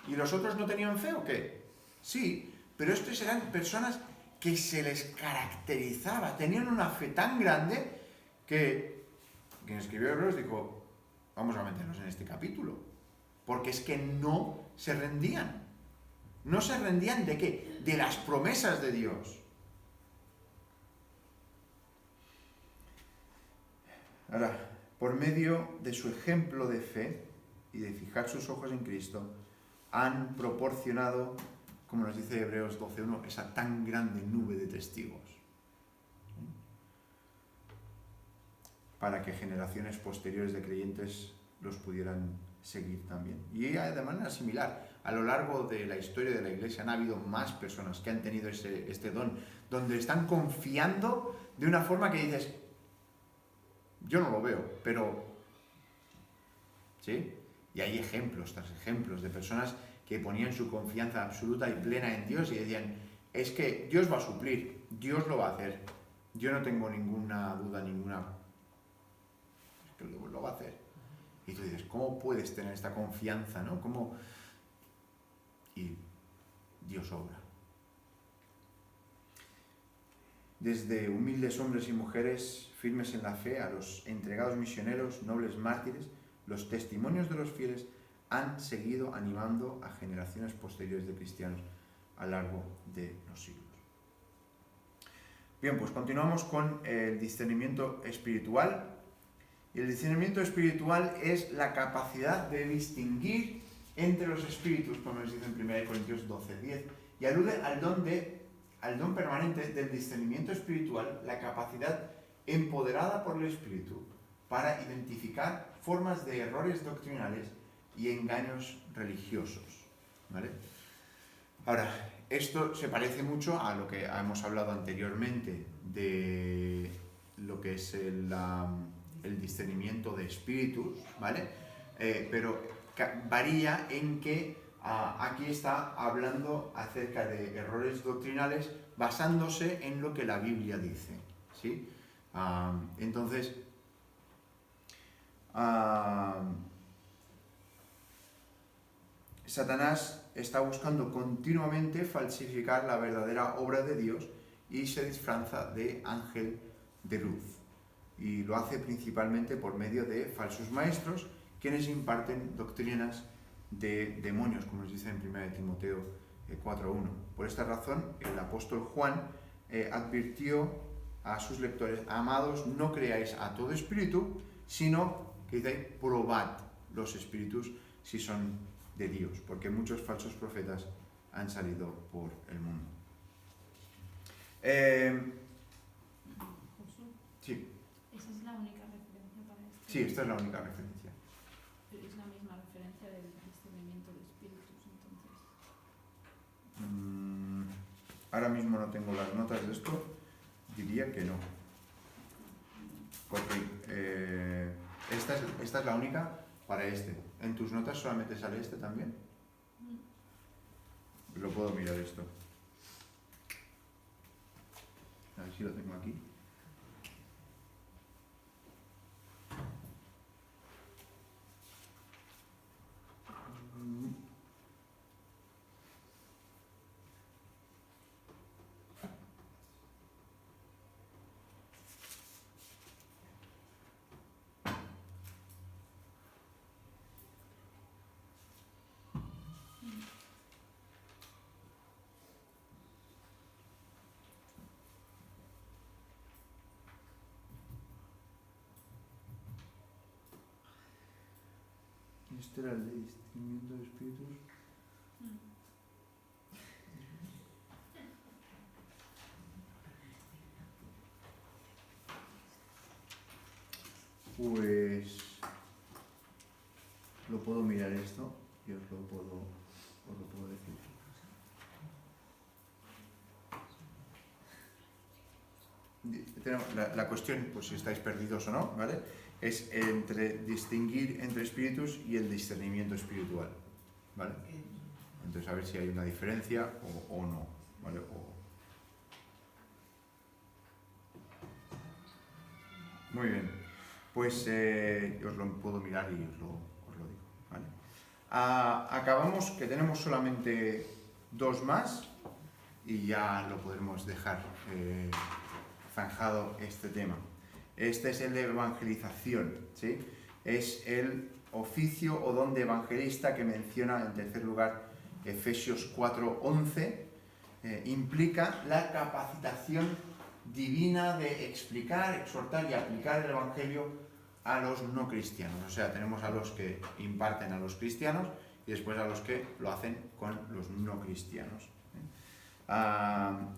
¿Y los otros no tenían fe o qué? Sí, pero estos eran personas que se les caracterizaba, tenían una fe tan grande que quien escribió Hebreos dijo, vamos a meternos en este capítulo, porque es que no se rendían. ¿No se rendían de qué? De las promesas de Dios. Ahora, por medio de su ejemplo de fe y de fijar sus ojos en Cristo, han proporcionado, como nos dice Hebreos 12:1, esa tan grande nube de testigos, para que generaciones posteriores de creyentes los pudieran seguir también. Y de manera similar, a lo largo de la historia de la Iglesia han habido más personas que han tenido este don, donde están confiando de una forma que dices, yo no lo veo, pero... ¿sí? Y hay ejemplos tras ejemplos de personas que ponían su confianza absoluta y plena en Dios y decían, es que Dios va a suplir, Dios lo va a hacer, yo no tengo ninguna duda, es que lo va a hacer. Y tú dices, ¿cómo puedes tener esta confianza, no? ¿Cómo? Y Dios obra. Desde humildes hombres y mujeres firmes en la fe, a los entregados misioneros, nobles mártires, los testimonios de los fieles han seguido animando a generaciones posteriores de cristianos a lo largo de los siglos. Bien, pues continuamos con el discernimiento espiritual. Y el discernimiento espiritual es la capacidad de distinguir entre los espíritus, como nos dice en 1 Corintios 12:10, y alude al don permanente del discernimiento espiritual, la capacidad empoderada por el Espíritu para identificar formas de errores doctrinales y engaños religiosos, ¿vale? Ahora, esto se parece mucho a lo que hemos hablado anteriormente de lo que es el discernimiento de espíritus, ¿vale? Pero varía en que aquí está hablando acerca de errores doctrinales basándose en lo que la Biblia dice, ¿sí? Entonces, Satanás está buscando continuamente falsificar la verdadera obra de Dios y se disfraza de ángel de luz. Y lo hace principalmente por medio de falsos maestros, quienes imparten doctrinas de demonios, como nos dice en 1 Timoteo 4:1. Por esta razón, el apóstol Juan advirtió a sus lectores, amados, no creáis a todo espíritu, sino que dice, probad los espíritus si son de Dios, porque muchos falsos profetas han salido por el mundo. Josu, Sí, esa es la única referencia para esto. sí, esta es la única referencia. Pero es la misma referencia del discernimiento de espíritus, entonces. Ahora mismo no tengo las notas de esto, diría que no. Porque esta es la única para este. ¿En tus notas solamente sale este también? Lo puedo mirar esto. A ver si lo tengo aquí. Este era el de discernimiento de espíritus. pues lo puedo mirar esto y os lo puedo decir. La cuestión, pues si estáis perdidos o no, ¿vale? Es distinguir entre espíritus y el discernimiento espiritual, ¿vale? Entonces a ver si hay una diferencia o no, ¿vale? Muy bien, pues os lo puedo mirar y os lo digo, ¿vale? Acabamos, que tenemos solamente 2 más y ya lo podremos dejar zanjado este tema. Este es el de evangelización, ¿sí? Es el oficio o don de evangelista que menciona en tercer lugar Efesios 4:11. Implica la capacitación divina de explicar, exhortar y aplicar el evangelio a los no cristianos. O sea, tenemos a los que imparten a los cristianos y después a los que lo hacen con los no cristianos.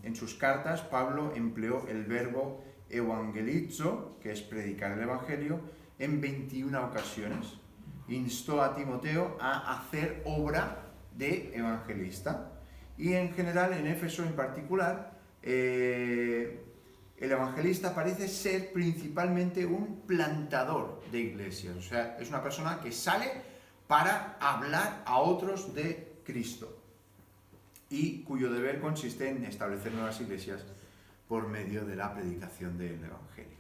En sus cartas, Pablo empleó el verbo evangelizo, que es predicar el evangelio, en 21 ocasiones. Instó a Timoteo a hacer obra de evangelista. Y en general, en Éfeso en particular, el evangelista parece ser principalmente un plantador de iglesias. O sea, es una persona que sale para hablar a otros de Cristo y cuyo deber consiste en establecer nuevas iglesias por medio de la predicación del evangelio.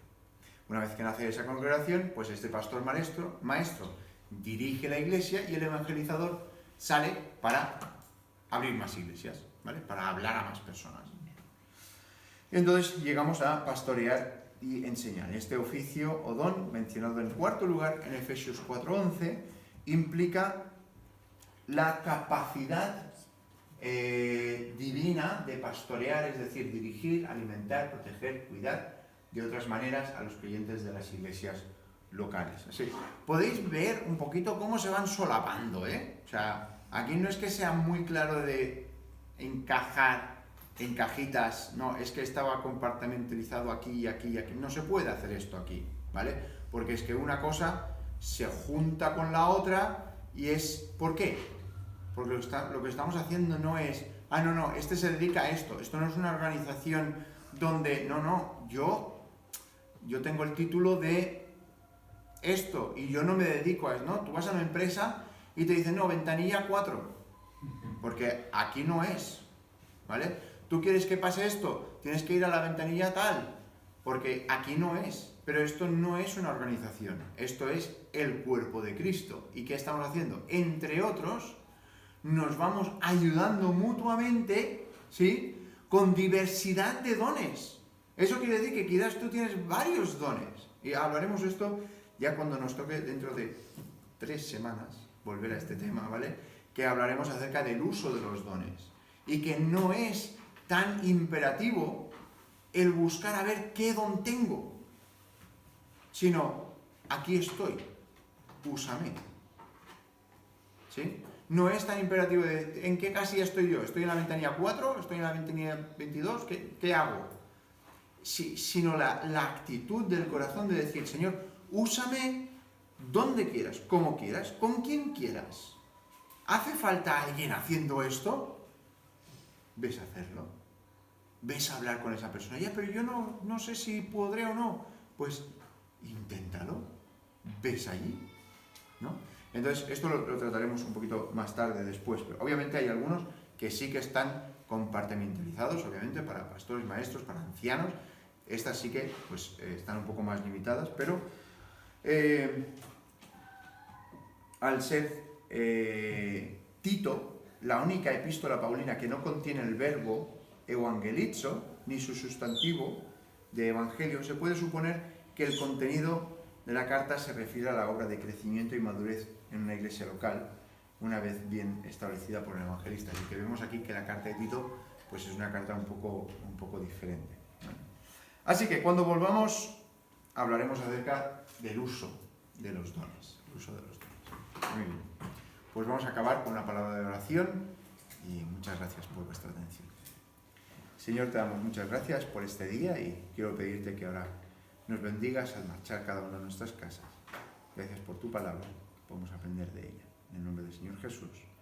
Una vez que nace esa congregación, pues este pastor maestro dirige la iglesia y el evangelizador sale para abrir más iglesias, ¿vale? Para hablar a más personas. Entonces llegamos a pastorear y enseñar. Este oficio o don, mencionado en cuarto lugar en Efesios 4:11, implica la capacidad divina de pastorear, es decir, dirigir, alimentar, proteger, cuidar de otras maneras a los creyentes de las iglesias locales. Así, podéis ver un poquito cómo se van solapando, ¿eh? O sea, aquí no es que sea muy claro de encajar en cajitas, no, es que estaba compartimentalizado aquí y aquí y aquí. No se puede hacer esto aquí, ¿vale? Porque es que una cosa se junta con la otra y es... ¿Por qué? Porque lo que estamos haciendo no es, este se dedica a esto no es una organización donde, yo tengo el título de esto y yo no me dedico a eso, ¿no? Tú vas a una empresa y te dicen, no, ventanilla 4, porque aquí no es, ¿vale? Tú quieres que pase esto, tienes que ir a la ventanilla tal, porque aquí no es, pero esto no es una organización, esto es el cuerpo de Cristo. ¿Y qué estamos haciendo? Entre otros, nos vamos ayudando mutuamente, ¿sí? Con diversidad de dones. Eso quiere decir que quizás tú tienes varios dones. Y hablaremos esto ya cuando nos toque dentro de 3 semanas, volver a este tema, ¿vale? Que hablaremos acerca del uso de los dones. Y que no es tan imperativo el buscar a ver qué don tengo, sino, aquí estoy, úsame. ¿Sí? No es tan imperativo de ¿en qué casilla estoy yo? ¿Estoy en la ventanilla 4? ¿Estoy en la ventanilla 22? ¿Qué hago? Sino la actitud del corazón de decir, Señor, úsame donde quieras, como quieras, con quien quieras. ¿Hace falta alguien haciendo esto? Ves a hacerlo. Ves a hablar con esa persona. Ya, pero yo no sé si podré o no. Pues inténtalo. Ves allí, ¿no? Entonces, esto lo trataremos un poquito más tarde, después. Pero obviamente hay algunos que sí que están compartimentalizados, obviamente, para pastores, maestros, para ancianos. Estas sí que pues, están un poco más limitadas, pero al ser Tito la única epístola paulina que no contiene el verbo evangelizo, ni su sustantivo de evangelio, se puede suponer que el contenido de la carta se refiere a la obra de crecimiento y madurez en una iglesia local, una vez bien establecida por el evangelista. Así que vemos aquí que la carta de Tito pues es una carta un poco diferente. Así que cuando volvamos hablaremos acerca del uso de los dones. Muy bien. Pues vamos a acabar con una palabra de oración y muchas gracias por vuestra atención. Señor, te damos muchas gracias por este día y quiero pedirte que ahora nos bendigas al marchar cada uno de nuestras casas. Gracias por tu palabra, podemos aprender de ella. En el nombre del Señor Jesús.